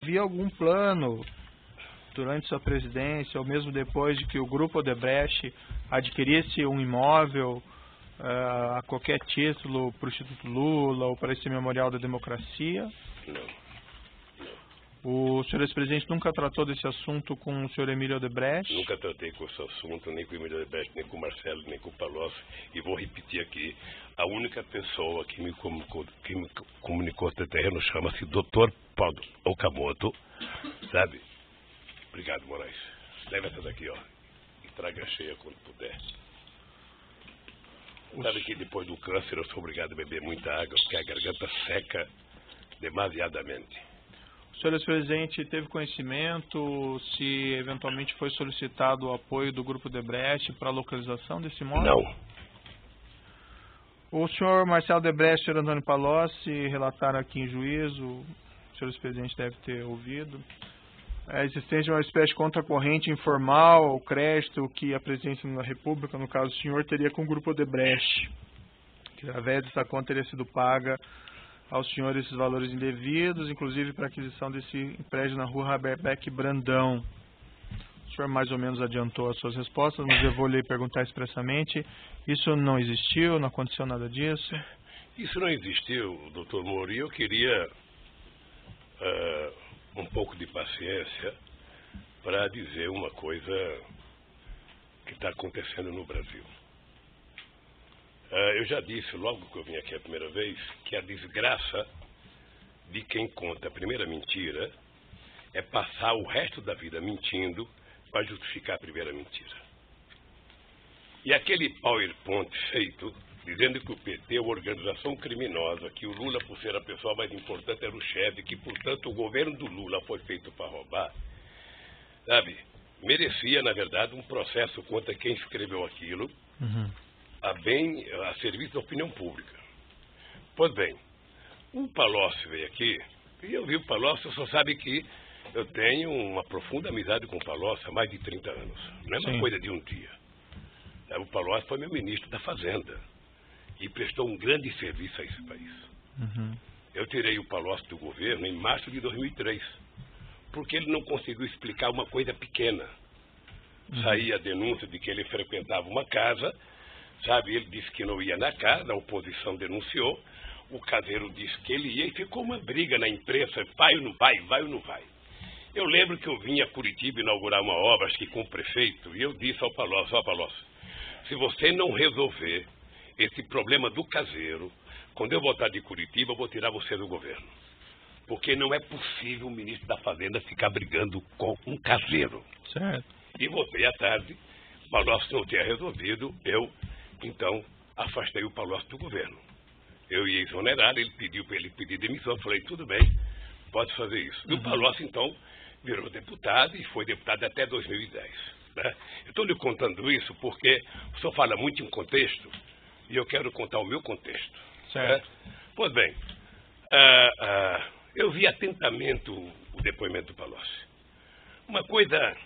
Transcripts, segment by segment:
Havia algum plano durante sua presidência, ou mesmo depois de que o Grupo Odebrecht adquirisse um imóvel a qualquer título para o Instituto Lula ou para esse Memorial da Democracia? Não. O senhor ex-presidente nunca tratou desse assunto com o senhor Emílio Odebrecht? Nunca tratei com esse assunto, nem com o Emílio Odebrecht, nem com o Marcelo, nem com o Palocci. E vou repetir aqui, a única pessoa que me comunicou esse terreno chama-se Dr. Paulo Okamoto, sabe? Obrigado, Moraes. Leva essa daqui, ó, e traga cheia quando puder. Sabe que depois do câncer eu sou obrigado a beber muita água, porque a garganta seca demasiadamente. O senhor ex-presidente teve conhecimento se eventualmente foi solicitado o apoio do Grupo Odebrecht para a localização desse imóvel? Não. O senhor Marcelo Odebrecht e o senhor Antônio Palocci relataram aqui em juízo, o senhor ex-presidente deve ter ouvido, a existência de uma espécie de conta-corrente informal ao crédito que a presidência da República, no caso do senhor, teria com o Grupo Odebrecht, que através dessa conta teria sido paga aos senhores esses valores indevidos, inclusive para a aquisição desse prédio na rua Haberbeck Brandão. O senhor mais ou menos adiantou as suas respostas, mas eu vou lhe perguntar expressamente. Isso não existiu, não aconteceu nada disso? Isso não existiu, doutor Moro, e eu queria um pouco de paciência para dizer uma coisa que está acontecendo no Brasil. Eu já disse, logo que eu vim aqui a primeira vez, que a desgraça de quem conta a primeira mentira é passar o resto da vida mentindo para justificar a primeira mentira. E aquele PowerPoint feito, dizendo que o PT é uma organização criminosa, que o Lula, por ser a pessoa mais importante, era o chefe, que, portanto, o governo do Lula foi feito para roubar, sabe, merecia, na verdade, um processo contra quem escreveu aquilo, a serviço da opinião pública. Pois bem, o Palocci veio aqui, e eu vi o Palocci, só sabe que eu tenho uma profunda amizade com o Palocci há mais de 30 anos. Não é uma coisa de um dia. O Palocci foi meu ministro da Fazenda e prestou um grande serviço a esse país. Eu tirei o Palocci do governo em março de 2003, porque ele não conseguiu explicar uma coisa pequena. Saía a denúncia de que ele frequentava uma casa, sabe, ele disse que não ia na casa, a oposição denunciou, o caseiro disse que ele ia e ficou uma briga na imprensa, vai ou não vai, vai ou não vai. Eu lembro que eu vim a Curitiba inaugurar uma obra, acho que com o prefeito, e eu disse ao Palocci, ó Palocci, se você não resolver esse problema do caseiro, quando eu voltar de Curitiba, eu vou tirar você do governo. Porque não é possível o ministro da Fazenda ficar brigando com um caseiro. Certo. E voltei à tarde, o Palocci não tinha resolvido, eu, então, afastei o Palocci do governo. Eu ia exonerar, ele pediu para ele pedir demissão, eu falei, tudo bem, pode fazer isso. E o Palocci, então, virou deputado e foi deputado até 2010. Né? Eu estou lhe contando isso porque o senhor fala muito em contexto e eu quero contar o meu contexto. Certo. Né? Pois bem, eu vi atentamente o depoimento do Palocci. Uma coisa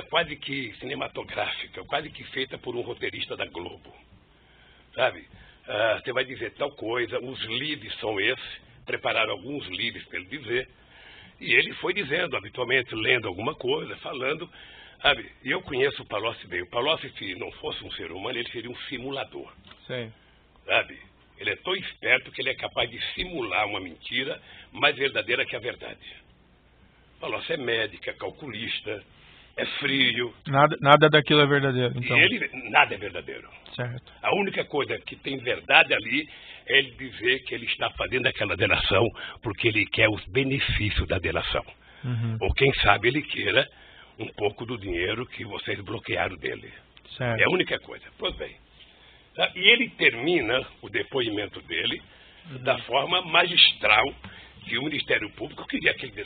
quase que cinematográfica, quase que feita por um roteirista da Globo. Sabe? Você vai dizer tal coisa, os leads são esses, prepararam alguns leads para ele dizer, e ele foi dizendo, habitualmente, lendo alguma coisa, falando, sabe? E eu conheço o Palocci bem. O Palocci, se não fosse um ser humano, ele seria um simulador. Sim. Sabe? Ele é tão esperto que ele é capaz de simular uma mentira mais verdadeira que a verdade. O Palocci é médico, é calculista, é frio. Nada daquilo é verdadeiro, então. E ele, nada é verdadeiro. Certo. A única coisa que tem verdade ali é ele dizer que ele está fazendo aquela delação porque ele quer os benefícios da delação. Ou quem sabe ele queira um pouco do dinheiro que vocês bloquearam dele. Certo. É a única coisa. Pois bem. E ele termina o depoimento dele da forma magistral que o Ministério Público queria que ele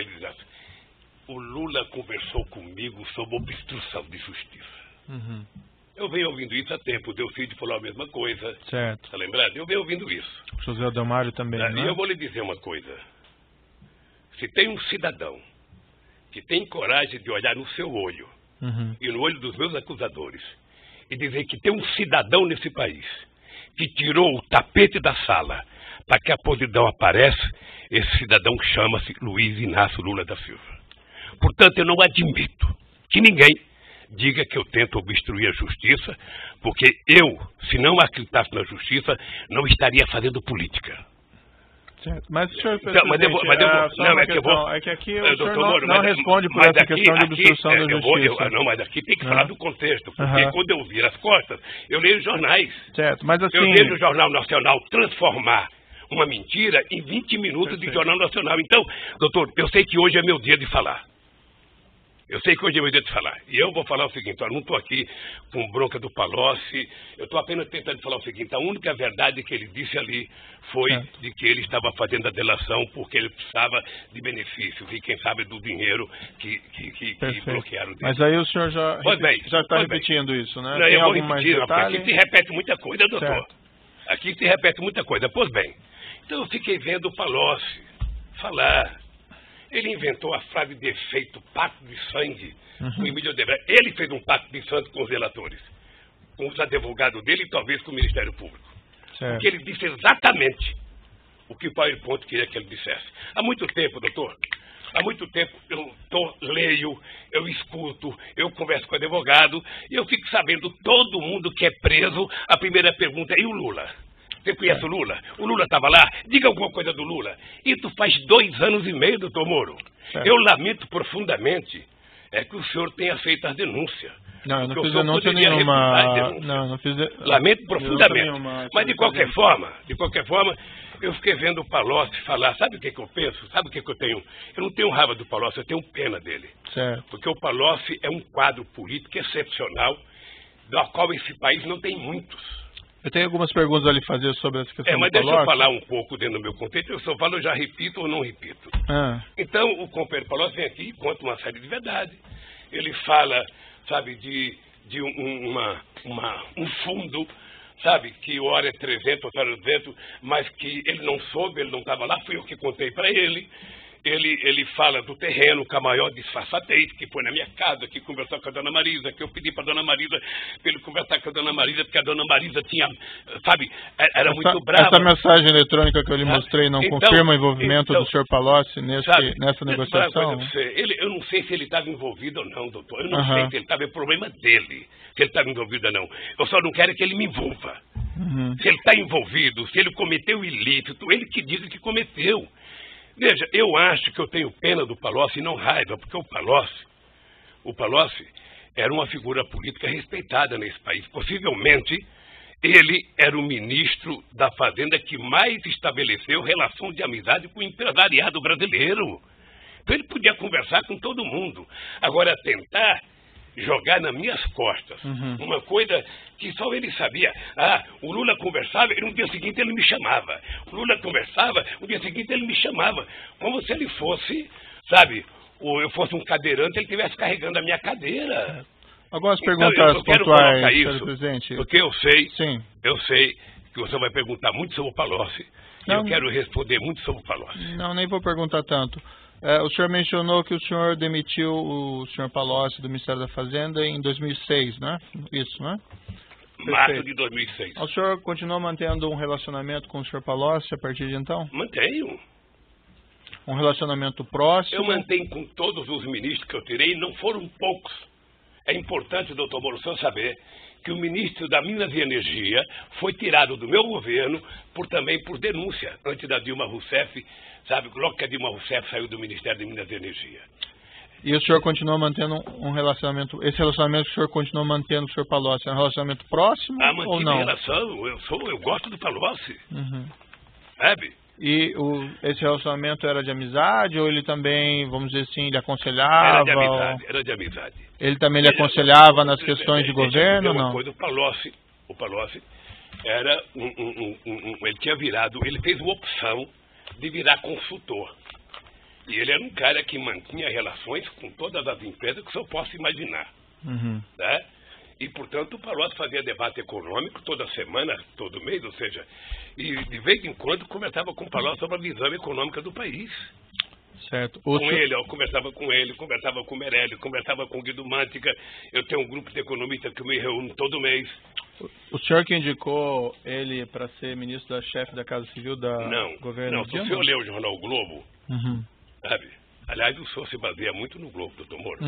dissesse. O Lula conversou comigo sobre obstrução de justiça. Eu venho ouvindo isso há tempo. O Delfídio falou a mesma coisa. Certo. Está lembrado? Eu venho ouvindo isso. O José Adelmário também, né? E eu vou lhe dizer uma coisa. Se tem um cidadão que tem coragem de olhar no seu olho e no olho dos meus acusadores e dizer que tem um cidadão nesse país que tirou o tapete da sala para que a podridão apareça, esse cidadão chama-se Luiz Inácio Lula da Silva. Portanto, eu não admito que ninguém diga que eu tento obstruir a justiça, porque eu, se não acreditasse na justiça, não estaria fazendo política. Certo. Mas, senhor então, é que aqui o senhor não responde por essa questão de obstrução da justiça. Não, mas aqui tem que falar do contexto, porque quando eu viro as costas, eu leio jornais. Certo, mas assim... Eu vejo o Jornal Nacional transformar uma mentira em 20 minutos de Jornal Nacional. Então, doutor, eu sei que hoje é meu dia de falar. Eu sei que hoje é meu dia de falar. E eu vou falar o seguinte, eu não estou aqui com bronca do Palocci, eu estou apenas tentando falar o seguinte, a única verdade que ele disse ali foi de que ele estava fazendo a delação porque ele precisava de benefícios e, quem sabe, do dinheiro que bloquearam dele. Mas aí o senhor já está repetindo isso, né? Não, eu vou repetir, porque aqui se repete muita coisa, doutor. Certo. Aqui se repete muita coisa. Pois bem, então eu fiquei vendo o Palocci falar. Ele inventou a frase de efeito, pacto de sangue, com o Emílio Odebrecht. Ele fez um pacto de sangue com os relatores, com os advogados dele e talvez com o Ministério Público. Certo. Porque ele disse exatamente o que o PowerPoint queria que ele dissesse. Há muito tempo, doutor, há muito tempo eu leio, eu escuto, eu converso com o advogado e eu fico sabendo todo mundo que é preso, a primeira pergunta é: e o Lula? Você conhece o Lula? O Lula estava lá? Diga alguma coisa do Lula. Isso faz 2 anos e meio, doutor Moro. Eu lamento profundamente que o senhor tenha feito a denúncia. Não, eu não fiz denúncia nenhuma. Não fiz lamento profundamente. Nenhuma, mas de qualquer forma, eu fiquei vendo o Palocci falar. Sabe o que eu penso? Sabe o que eu tenho? Eu não tenho raiva do Palocci, eu tenho pena dele. Certo. Porque o Palocci é um quadro político excepcional, do qual esse país não tem muitos. Eu tenho algumas perguntas a lhe fazer sobre essa questão mas do Palocci. Deixa eu falar um pouco dentro do meu contexto. Eu só falo, eu já repito ou não repito. Então, o companheiro Palocci vem aqui e conta uma série de verdades. Ele fala, sabe, de um fundo, sabe, que hora é 300, outra hora é 200, mas que ele não soube, ele não estava lá, fui eu que contei para ele. Ele fala do terreno com a maior disfarçatez, que foi na minha casa, que conversou com a dona Marisa, que eu pedi para a dona Marisa, para ele conversar com a dona Marisa, porque a dona Marisa tinha, sabe, era muito brava. Essa mensagem eletrônica que eu lhe mostrei não confirma o envolvimento do senhor Palocci nessa negociação? Eu não sei se ele estava envolvido ou não, doutor. Eu não sei se ele estava, é problema dele, se ele estava envolvido ou não. Eu só não quero que ele me envolva. Se ele está envolvido, se ele cometeu ilícito, ele que diz que cometeu. Veja, eu acho que eu tenho pena do Palocci e não raiva, porque o Palocci era uma figura política respeitada nesse país. Possivelmente, ele era o ministro da Fazenda que mais estabeleceu relação de amizade com o empresariado brasileiro. Então ele podia conversar com todo mundo. Agora, tentar jogar nas minhas costas uma coisa que só ele sabia. O Lula conversava e no dia seguinte ele me chamava. O Lula conversava, no dia seguinte ele me chamava. Como se ele fosse, sabe, eu fosse um cadeirante, ele estivesse carregando a minha cadeira. Algumas perguntas pontuais, senhor presidente. Porque eu sei que você vai perguntar muito sobre o Palocci. E eu quero responder muito sobre o Palocci. Não, nem vou perguntar tanto. O senhor mencionou que o senhor demitiu o senhor Palocci do Ministério da Fazenda em 2006, né? Isso, né? Março de 2006. O senhor continuou mantendo um relacionamento com o senhor Palocci a partir de então? Mantenho. Um relacionamento próximo? Eu mantenho com todos os ministros que eu tirei, não foram poucos. É importante, doutor Moro, saber que o ministro da Minas e Energia foi tirado do meu governo também por denúncia, antes da Dilma Rousseff, sabe, logo que a Dilma Rousseff saiu do Ministério de Minas e Energia. E o senhor continua mantendo um relacionamento, esse relacionamento que o senhor continua mantendo com o senhor Palocci, é um relacionamento próximo ou não? Relação, eu gosto do Palocci, sabe? E esse relacionamento era de amizade ou ele também, vamos dizer assim, lhe aconselhava? Era de amizade. Ele também lhe aconselhava nas questões de governo ou não? Coisa, o Palocci era ele tinha virado, ele fez uma opção de virar consultor. E ele era um cara que mantinha relações com todas as empresas que o senhor possa imaginar. Né? E, portanto, o Palocci fazia debate econômico toda semana, todo mês, ou seja, e de vez em quando conversava com o Palocci sobre a visão econômica do país. Certo. Eu conversava com ele, conversava com o Meirelles, conversava com o Guido Mantega. Eu tenho um grupo de economistas que eu me reúno todo mês. O senhor que indicou ele para ser ministro da chefe da Casa Civil da governo? Não, se o senhor lê o jornal Globo, sabe? Aliás, o senhor se baseia muito no Globo, doutor Moro.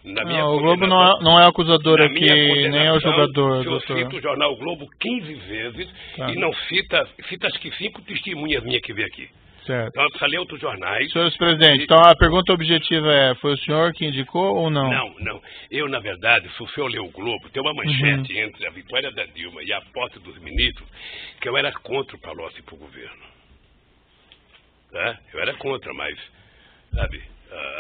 O Globo não é acusador aqui, nem é o jogador, o senhor cita o jornal Globo 15 vezes e não cita acho que 5 testemunhas minhas que veio aqui. Certo. Então, precisa ler outros jornais. Senhor presidente, então a pergunta objetiva é, foi o senhor que indicou ou não? Não. Eu, na verdade, se o senhor ler o Globo, tem uma manchete entre a vitória da Dilma e a posse dos ministros, que eu era contra o Palocci para o governo. Tá? Eu era contra, mas, sabe,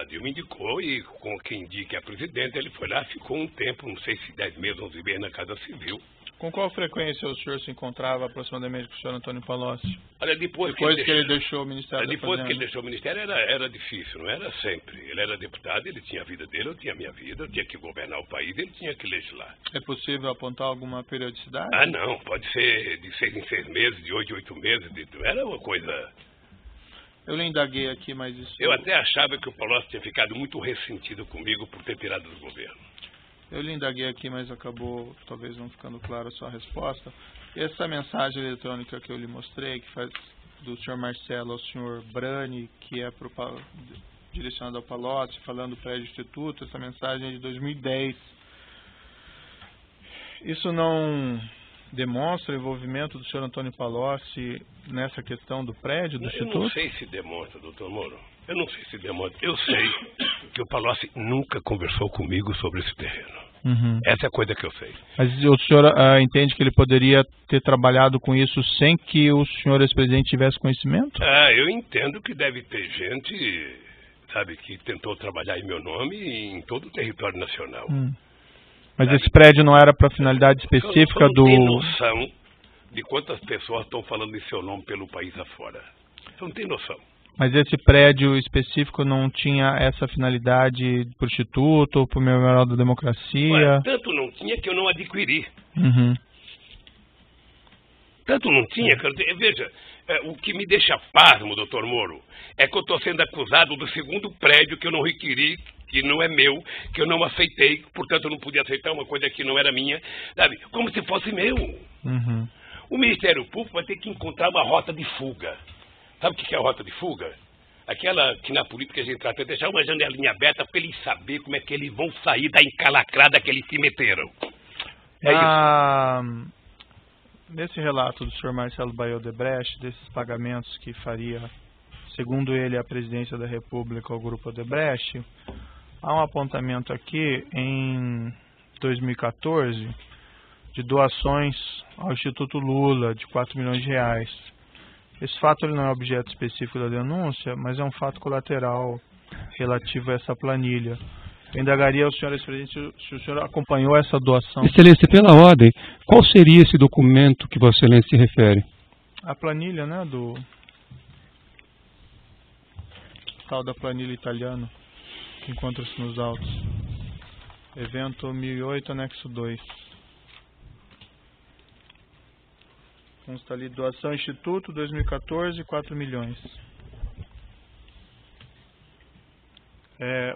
a Dilma indicou e com quem indica a presidente, ele foi lá, ficou um tempo, não sei se 10 meses, 11 meses na Casa Civil. Com qual frequência o senhor se encontrava aproximadamente com o senhor Antônio Palocci? Olha, depois que ele deixou o Ministério Depois que ele deixou o Ministério era difícil, não era sempre. Ele era deputado, ele tinha a vida dele, eu tinha a minha vida, eu tinha que governar o país, ele tinha que legislar. É possível apontar alguma periodicidade? Não, pode ser de 6 em 6 meses, de 8 em 8 meses, era uma coisa... Eu lhe indaguei aqui, mas isso... Eu até achava que o Palocci tinha ficado muito ressentido comigo por ter tirado do governo. Eu lhe indaguei aqui, mas acabou talvez não ficando clara a sua resposta. Essa mensagem eletrônica que eu lhe mostrei, que faz do senhor Marcelo ao senhor Brani, que é direcionada ao Palocci, falando do prédio instituto, essa mensagem é de 2010. Isso não demonstra o envolvimento do senhor Antônio Palocci nessa questão do prédio do instituto? Eu não sei se demonstra, doutor Moro. Eu não sei se demonstra. Eu sei que o Palocci nunca conversou comigo sobre esse terreno. Essa é a coisa que eu sei. Mas o senhor entende que ele poderia ter trabalhado com isso sem que o senhor ex-presidente tivesse conhecimento? Eu entendo que deve ter gente, sabe, que tentou trabalhar em meu nome em todo o território nacional. Mas esse prédio não era para finalidade específica do... Você não tem noção de quantas pessoas estão falando em seu nome pelo país afora. Você não tem noção. Mas esse prédio específico não tinha essa finalidade para o Instituto ou para o Memorial da Democracia? Tanto não tinha que eu não adquiri. Tanto não tinha que eu... Veja, o que me deixa pasmo, doutor Moro, é que eu estou sendo acusado do segundo prédio que eu não requeri, que não é meu, que eu não aceitei, portanto eu não podia aceitar uma coisa que não era minha, sabe? Como se fosse meu. O Ministério Público vai ter que encontrar uma rota de fuga. Sabe o que é a rota de fuga? Aquela que na política a gente trata de deixar uma janelinha aberta para eles saberem como é que eles vão sair da encalacrada que eles se meteram. Isso. Nesse relato do senhor Marcelo Baio Odebrecht, desses pagamentos que faria, segundo ele, a presidência da República ao Grupo Odebrecht, há um apontamento aqui em 2014 de doações ao Instituto Lula de 4 milhões de reais. Esse fato ele não é objeto específico da denúncia, mas é um fato colateral relativo a essa planilha. Eu indagaria ao senhor ex-presidente se o senhor acompanhou essa doação. Excelência, pela ordem, qual seria esse documento que Vossa Excelência se refere? A planilha, né, do tal da planilha italiana, que encontra-se nos autos. Evento 1008, anexo 2. Consta ali, doação Instituto, 2014, 4 milhões.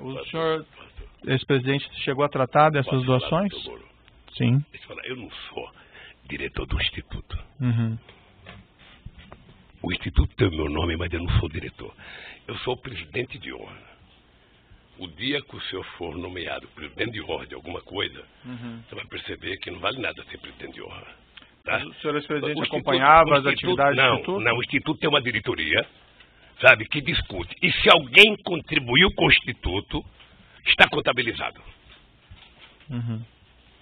O senhor, ex-presidente, chegou a tratar dessas doações? Sim. Deixa eu falar, eu não sou diretor do Instituto. O Instituto tem o meu nome, mas eu não sou diretor. Eu sou o presidente de honra. O dia que o senhor for nomeado presidente de honra de alguma coisa, você vai perceber que não vale nada ser presidente de honra. Tá? O senhor ex-presidente acompanhava as atividades do Instituto? Não, o Instituto tem uma diretoria, sabe, que discute. E se alguém contribuiu com o Instituto, está contabilizado.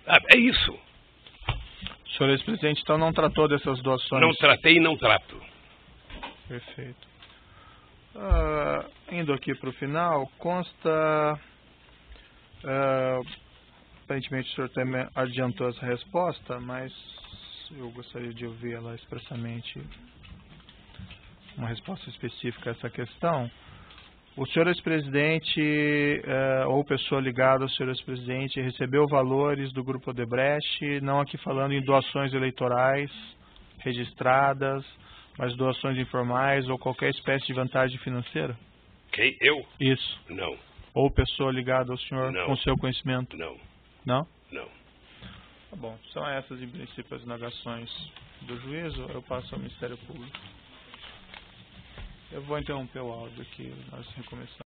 É isso. O senhor ex-presidente, então, não tratou dessas doações? Não tratei e não trato. Perfeito. Indo aqui para o final, consta... aparentemente o senhor também adiantou essa resposta, mas eu gostaria de ouvir ela expressamente, uma resposta específica a essa questão. O senhor ex-presidente ou pessoa ligada ao senhor ex-presidente recebeu valores do Grupo Odebrecht, não aqui falando em doações eleitorais registradas, mas doações informais ou qualquer espécie de vantagem financeira? Quem? Eu? Isso. Não. Ou pessoa ligada ao senhor não. Com seu conhecimento? Não. Não? Não. Tá bom. São essas, em princípio, as indagações do juízo. Eu passo ao Ministério Público. Eu vou interromper o áudio aqui, nós recomeçamos.